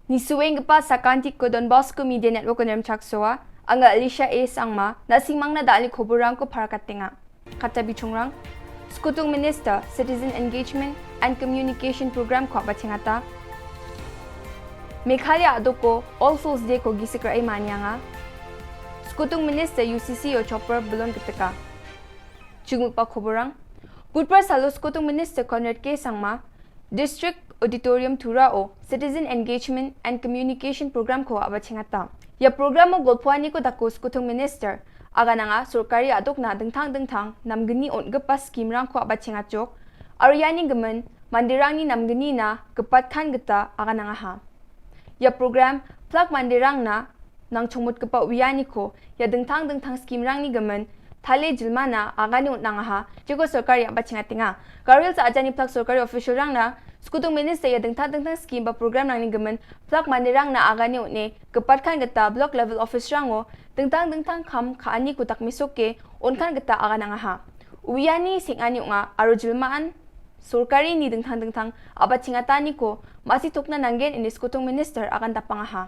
Nisuengpa sakantik ko Don Bosco Media Network ko chaksoa anga Alicia A sangma nasimang na dali khoborang ko parakatenga kata bichungrang Skutung Minister Citizen Engagement and Communication Program ko bachengata Meghalaya adoko All Souls Day ko gisikra ay Manianga Skutung Minister UCC o Chopper Bilongitika Chungpa khoborang Budpar salo Skutung Minister Conrad K sangma District Auditorium Tura o Citizen Engagement and Communication Program ko abachengata. Ya program mo golpuani ko dako Skutung Minister aga nga sorkari adok na dengtang namgeni on gepas scheme rang ko abachengachok aryani gemen mandirang ni namgeni na gepat khan geta aga nga ha. Ya program plug mandirang na nang chomot gepa uyani ko ya dengtang scheme rang ni gemen Thale jilmana agani utnanga ha jigo sorkari abachingatinga garil sa ajani plak sorkari official rang na Skutung Minister ya dengtang scheme ba program rang ni gemen plak mandirang na agani utne kepat kan geta block level office rango dengtang kham khaani kutak misoke onkan geta agananga ha uyani singani unga aro jilmaan sorkari ni dengtang abachingatani ko masih tokna nanggen ini Skutung Minister akan tapanga ha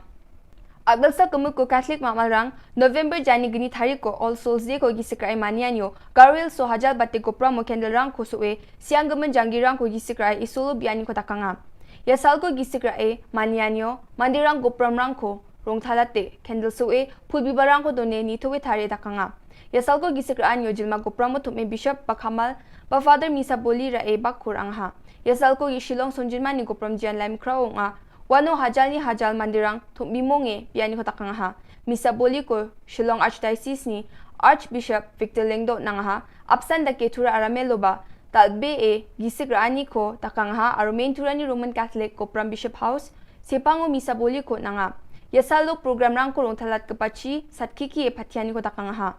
Agal sa Gimiko Catholic Mamalrang November Jani gini tarik ko All Souls Day ko gisikra ay Manianyo Garil so hajal batik ko pramo kendel rang ko suwe siyang gaman janggi rang ko gisikra ay isolo biyani ko takanga Yasal ko gisikra ay Manianyo mandirang go pram rang ko rong thalate kendel suwe pulbibarang ko done ni tuwe tari takanga Yasal ko gisikra anyo jilma go pramo tume Bishop Bakamal ba Father Misa Boli ra ay bakurang ha Yasal ko Shillong sonjinman ni go pram jian laim krao nga Wano hajal ni hajal mandirang bimonge biyani ko takanga ha. Misa Boli ko Shillong Archdiocese ni Archbishop Victor Lengdo nanga ha. Apsan da ke tura aramelo ba talbe e gisikra ani ko takanga ha aro main tura ni Roman Catholic ko pram Bishop House sepango Misa Boli ko nanga. Yasalo program rang ko rong talat kepachi satkiki e patiani ko takanga ha.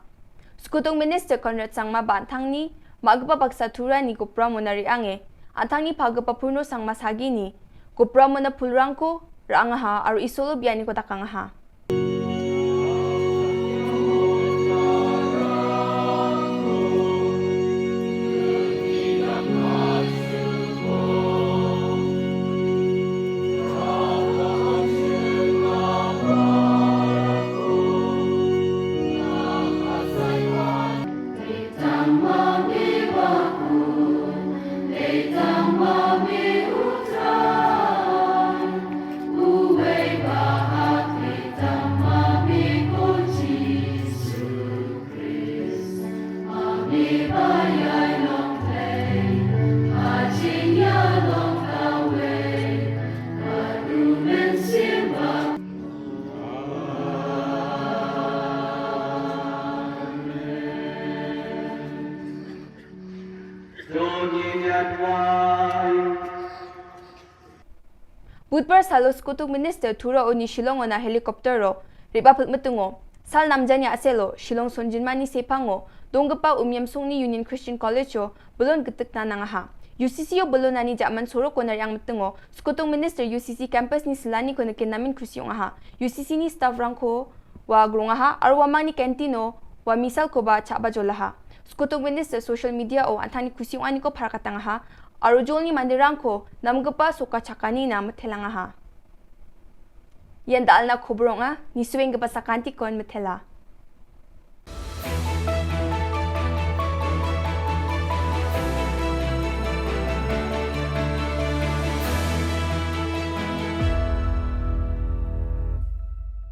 Skutung Minister Conrad sangma bantang ni magpa baksa tura ni ko pram monari ange. Antang ni pagpa puno sangma sagi ni Kupra mo na pulrang ko, raang ha, aro isolo biyani ko takang ha. Budpar salo Skutung Minister tura o ni Shillong na helikoptero riba putmetungo sal namjani aselo Shillong sonjinmani sepango donggepa umyam songni Union Christian College o belon getek na ha UCC o belon nani jaman soro ko yang metungo Skutung Minister UCC campus ni selani ko nekin namin kusyong ha UCC ni staff rangko wa grunga ha arwa mani kantino wa misal ko ba chaba jolaha Skutung Minister social media o antani kusyong ani ko parakatanga ha Arujol ni mandirang ko namgapa suka chakani na mathelanga ha. Yan daal na khobrong ni suweng gapa sakanti kon mathela.